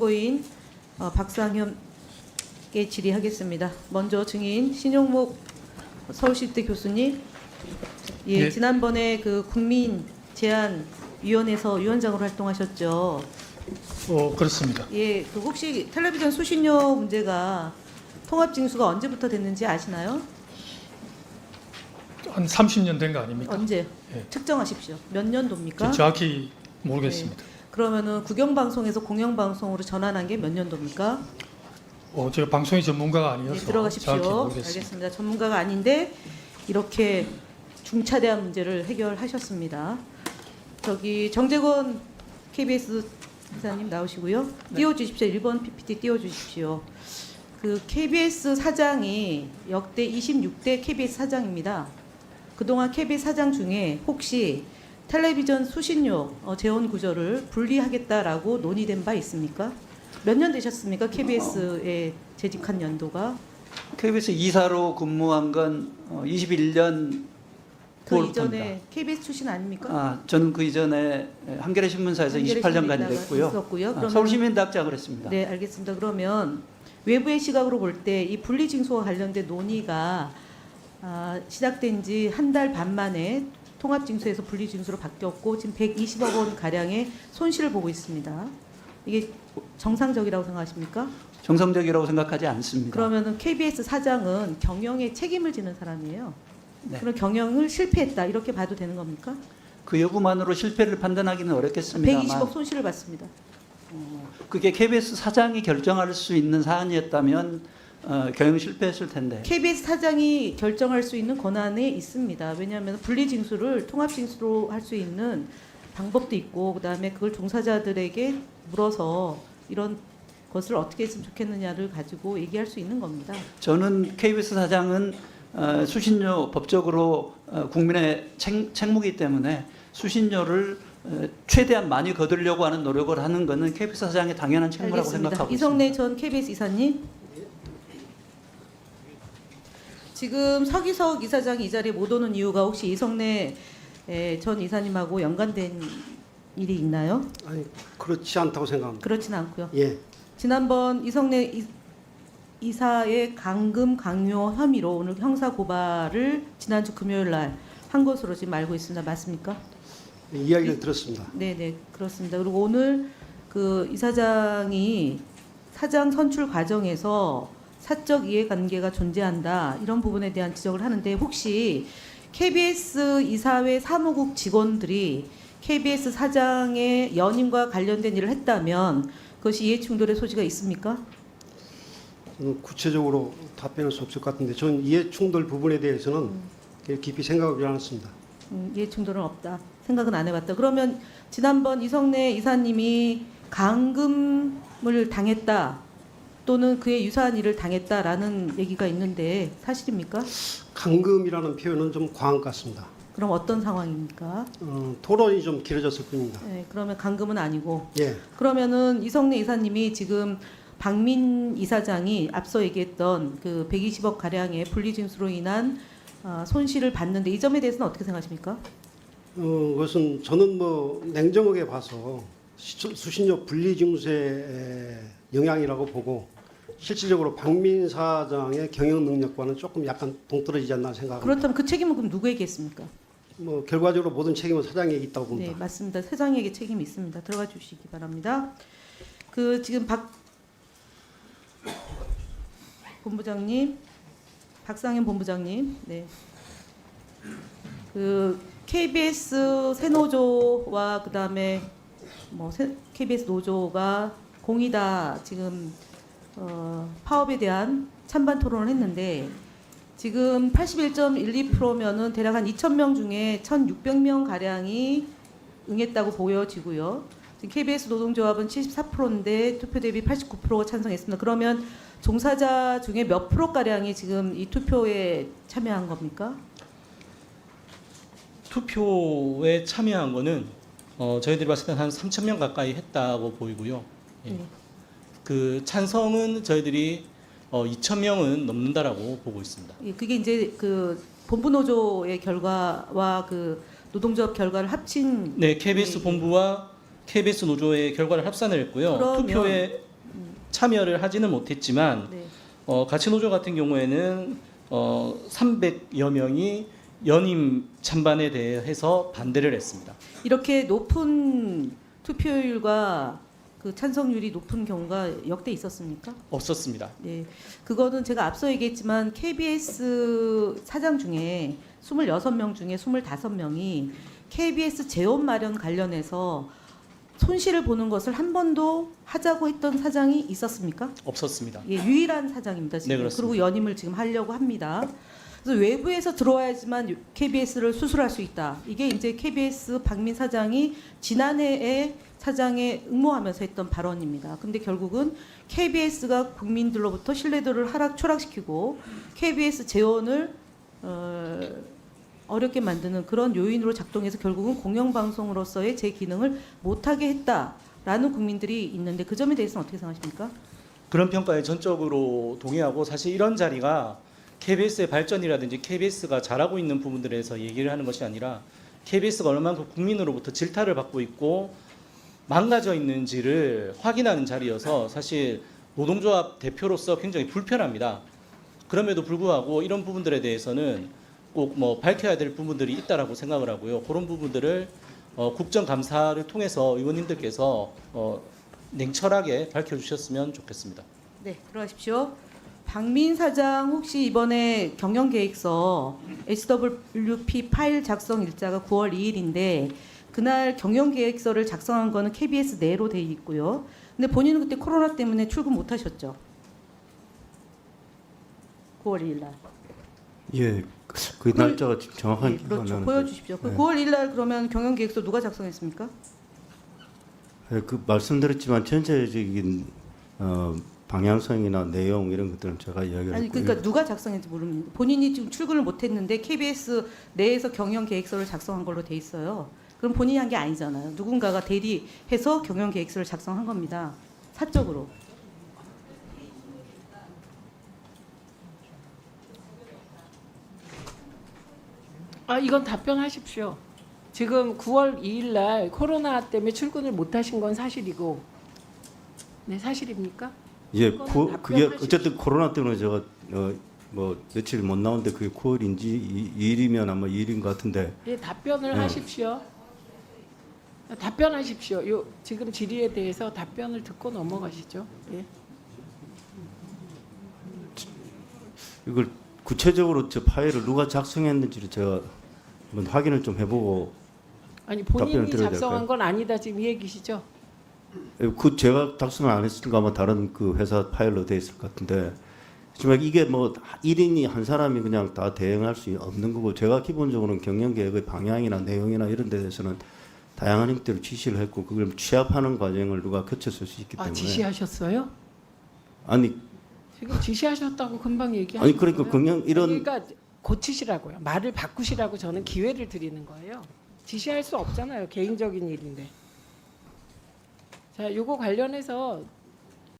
고인 박상현께 질의하겠습니다. 먼저 증인 신용목 서울시대 교수님, 예, 예. 지난번에 그 국민제안위원회에서 위원장으로 활동하셨죠. 그렇습니다. 예, 그 혹시 텔레비전 수신료 문제가 통합징수가 언제부터 됐는지 아시나요? 한 30년 된 거 아닙니까? 언제? 예. 측정하십시오. 몇 년도입니까? 정확히 모르겠습니다. 그러면은 국영방송에서 공영방송으로 전환한 게 몇 년도입니까? 제가 방송의 전문가가 네, 아니어서 정확히 들어가십시오. 모르겠습니다. 알겠습니다. 전문가가 아닌데 이렇게 중차대한 문제를 해결하셨습니다. 저기 정재건 KBS 기자님 나오시고요. 띄워주십시오. 1번 PPT 띄워주십시오. 그 KBS 사장이 역대 26대 KBS 사장입니다. 그동안 KBS 사장 중에 혹시 텔레비전 수신료 재원 구조를 분리하겠다라고 논의된 바 있습니까? 몇 년 되셨습니까? KBS에 재직한 연도가? KBS 이사로 근무한 건 21년 그 9월부터입니다. 이전에 KBS 출신 아닙니까? 저는 그 이전에 한겨레 신문사에서 28년간 일했고요. 있었고요. 서울시민대학장을 했습니다. 네, 알겠습니다. 그러면 외부의 시각으로 볼 때 이 분리징수와 관련된 논의가 시작된 지 한 달 반 만에 통합징수에서 분리징수로 바뀌었고 지금 120억 원 가량의 손실을 보고 있습니다. 이게 정상적이라고 생각하십니까? 정상적이라고 생각하지 않습니다. 그러면은 KBS 사장은 경영에 책임을 지는 사람이에요. 네. 그럼 경영을 실패했다 이렇게 봐도 되는 겁니까? 그 여부만으로 실패를 판단하기는 어렵겠습니다만 120억 손실을 봤습니다. 그게 KBS 사장이 결정할 수 있는 사안이었다면 경영 실패했을 텐데 KBS 사장이 결정할 수 있는 권한이 있습니다. 왜냐하면 분리징수를 통합징수로 할 수 있는 방법도 있고 그다음에 그걸 종사자들에게 물어서 이런 것을 어떻게 했으면 좋겠느냐를 가지고 얘기할 수 있는 겁니다. 저는 KBS 사장은 수신료 법적으로 국민의 책무이기 때문에 수신료를 최대한 많이 거두려고 하는 노력을 하는 것은 KBS 사장의 당연한 책무라고 알겠습니다. 생각하고 이성래 있습니다. 전 KBS 이사님. 지금 서기석 이사장이 이 자리에 못 오는 이유가 혹시 이성래 전 이사님하고 연관된 일이 있나요? 아니 그렇지 않다고 생각합니다. 그렇지는 않고요. 예, 지난번 이성래 이사의 강금 강요 혐의로 오늘 형사 고발을 지난주 금요일 날 한 것으로 지금 알고 있습니다. 맞습니까? 이야기를 들었습니다. 네, 그렇습니다. 그리고 오늘 그 이사장이 사장 선출 과정에서 사적 이해관계가 존재한다 이런 부분에 대한 지적을 하는데 혹시 KBS 이사회 사무국 직원들이 KBS 사장의 연임과 관련된 일을 했다면 그것이 이해충돌의 소지가 있습니까? 구체적으로 답변할 수 없을 것 같은데 저는 이해 충돌 부분에 대해서는 깊이 생각하지 않았습니다. 이해충돌은 없다. 생각은 안 해봤다. 그러면 지난번 이성래 이사님이 강금을 당했다 또는 그에 유사한 일을 당했다라는 얘기가 있는데 사실입니까? 강금이라는 표현은 좀 과한 것 같습니다. 그럼 어떤 상황입니까? 토론이 좀 길어졌을 뿐입니다. 네, 그러면 강금은 아니고. 예, 그러면은 이성래 이사님이 지금 박민 이사장이 앞서 얘기했던 그 120억 가량의 분리징수로 인한 손실을 봤는데 이 점에 대해서는 어떻게 생각하십니까? 그것은 저는 뭐 냉정하게 봐서 수신료 분리징수의 영향이라고 보고 실질적으로 박민 사장의 경영 능력과는 조금 약간 동떨어지지 않나 생각합니다. 그렇다면 그 책임은 그럼 누구에게 있습니까? 뭐 결과적으로 모든 책임은 사장에게 있다고 봅니다. 네, 맞습니다. 사장에게 책임이 있습니다. 들어가 주시기 바랍니다. 그 지금 박 본부장님, 박상현 본부장님, 네. 그 KBS 새노조와 그다음에 뭐 KBS 노조가 공이다 지금 파업에 대한 찬반 토론을 했는데 지금 81.12%면은 대략 한 2,000명 중에 1,600명 가량이 응했다고 보여지고요. 지금 KBS 노동조합은 74%인데 투표 대비 89%가 찬성했습니다. 그러면 종사자 중에 몇 프로 가량이 지금 이 투표에 참여한 겁니까? 투표에 참여한 거는 저희들이 봤을 때는 한 3,000명 가까이 했다고 보이고요. 예. 네. 그 찬성은 저희들이 2,000명은 넘는다라고 보고 있습니다. 예, 그게 이제 그 본부 노조의 결과와 그 노동조합 결과를 합친 네, KBS 예, 본부와 KBS 노조의 결과를 합산을 했고요. 그러면- 투표에 참여를 하지는 못했지만 네. 가치노조 같은 경우에는 300여 명이 연임 찬반에 대해서 반대를 했습니다. 이렇게 높은 투표율과 그 찬성률이 높은 경우가 역대 있었습니까? 없었습니다. 네, 그거는 제가 앞서 얘기했지만 KBS 사장 중에 26명 중에 25명이 KBS 재원 마련 관련해서 손실을 보는 것을 한 번도 하자고 했던 사장이 있었습니까? 없었습니다. 예, 유일한 사장입니다. 지금. 네, 그렇습니다. 그리고 연임을 지금 하려고 합니다. 그래서 외부에서 들어와야지만 KBS를 수술할 수 있다. 이게 이제 KBS 박민 사장이 지난해에 사장에 응모하면서 했던 발언입니다. 근데 결국은 KBS가 국민들로부터 신뢰도를 초락시키고 KBS 재원을 어렵게 만드는 그런 요인으로 작동해서 결국은 공영방송으로서의 제 기능을 못하게 했다라는 국민들이 있는데 그 점에 대해서는 어떻게 생각하십니까? 그런 평가에 전적으로 동의하고 사실 이런 자리가 KBS의 발전이라든지 KBS가 잘하고 있는 부분들에서 얘기를 하는 것이 아니라 KBS가 얼마만큼 국민으로부터 질타를 받고 있고 망가져 있는지를 확인하는 자리여서 사실 노동조합 대표로서 굉장히 불편합니다. 그럼에도 불구하고 이런 부분들에 대해서는 꼭 뭐 밝혀야 될 부분들이 있다라고 생각을 하고요. 그런 부분들을 국정감사를 통해서 의원님들께서 냉철하게 밝혀주셨으면 좋겠습니다. 네, 들어가십시오. 박민 사장 혹시 이번에 경영계획서 SWP 파일 작성 일자가 9월 2일인데 그날 경영계획서를 작성한 거는 KBS 내로 돼 있고요. 근데 본인은 그때 코로나 때문에 출근 못 하셨죠? 9월 2일 날. 예, 그 날짜가 정확한 네, 기억이 안 그렇죠. 나는데. 보여주십시오. 그 네. 9월 1일 날 그러면 경영계획서 누가 작성했습니까? 예, 그 말씀드렸지만 전체적인 방향성이나 내용 이런 것들은 제가 이야기를 아니 했고요. 그러니까 누가 작성했는지 모릅니다. 본인이 지금 출근을 못 했는데 KBS 내에서 경영계획서를 작성한 걸로 돼 있어요. 그럼 본인이 한 게 아니잖아요. 누군가가 대리해서 경영계획서를 작성한 겁니다. 사적으로. 이건 답변하십시오. 지금 9월 2일 날 코로나 때문에 출근을 못 하신 건 사실이고, 네, 사실입니까? 예, 그거는 그게 답변하십시오. 어쨌든 코로나 때문에 제가 뭐 며칠 못 나오는데 그게 9월인지 2일이면 아마 2일인 것 같은데. 예, 답변을 네. 하십시오. 답변하십시오. 요 지금 질의에 대해서 답변을 듣고 넘어가시죠. 예. 이걸 구체적으로 저 파일을 누가 작성했는지를 제가 한번 확인을 좀 해보고. 아니 답변을 본인이 드려야 작성한 될까요? 건 아니다 지금 이 얘기시죠? 그 제가 작성을 안 했으니까 아마 다른 그 회사 파일로 돼 있을 것 같은데. 하지만 이게 뭐 1인이 한 사람이 그냥 다 대응할 수 없는 거고, 제가 기본적으로는 경영계획의 방향이나 내용이나 이런 데 대해서는 다양한 형태로 지시를 했고 그걸 취합하는 과정을 누가 거쳤을 수 있기 때문에. 지시하셨어요? 아니 지금 지시하셨다고 금방 얘기하셨어요. 아니 그러니까 이런 그러니까 고치시라고요. 말을 바꾸시라고 저는 기회를 드리는 거예요. 지시할 수 없잖아요. 개인적인 일인데. 자, 요거 관련해서